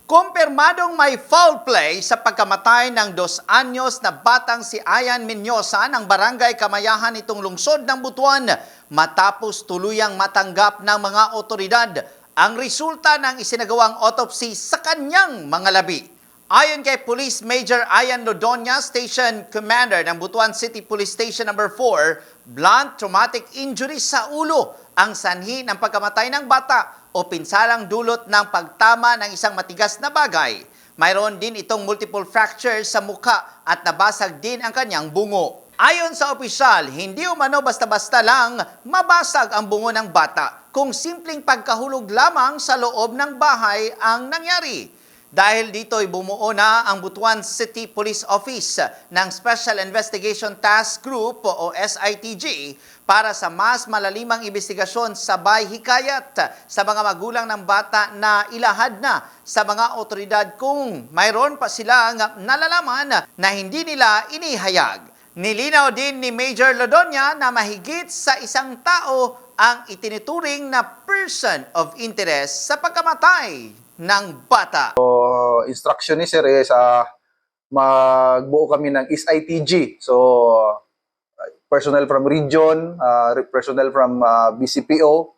Kumpirmadong may foul play sa pagkamatay ng 2 anyos na batang si Ayan Minyosa ng Barangay Kamayahan itong lungsod ng Butuan matapos tuluyang matanggap ng mga otoridad ang resulta ng isinagawang autopsy sa kanyang mga labi. Ayon kay Police Major Ayan Lodonia, Station Commander ng Butuan City Police Station No. 4, blunt traumatic injury sa ulo ang sanhi ng pagkamatay ng bata o pinsalang dulot ng pagtama ng isang matigas na bagay. Mayroon din itong multiple fractures sa mukha at nabasag din ang kanyang bungo. Ayon sa opisyal, hindi umano basta-basta lang mabasag ang bungo ng bata kung simpleng pagkahulog lamang sa loob ng bahay ang nangyari. Dahil dito'y bumuo na ang Butuan City Police Office ng Special Investigation Task Group o SITG para sa mas malalimang investigasyon sabay hikayat sa mga magulang ng bata na ilahad na sa mga otoridad kung mayroon pa silang nalalaman na hindi nila inihayag. Nilinaw din ni Major Lodonia na mahigit sa isang tao ang itinuturing na person of interest sa pagkamatay ng bata. Instruction ni Sir is magbuo kami ng SITG. So, personnel from region, personnel from BCPO,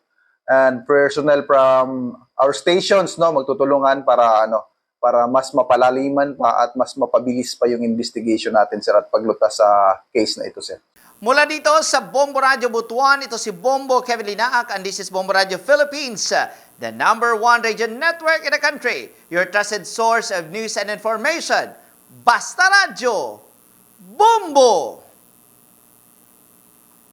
and personnel from our stations, no, magtutulungan para mas mapalaliman pa at mas mapabilis pa yung investigation natin, sir, at paglutas sa case na ito, sir. Mula dito sa Bombo Radio Butuan, ito si Bombo Kevin Linaak and this is Bombo Radio Philippines, the #1 radio network in the country, your trusted source of news and information. Basta Radio, Bombo!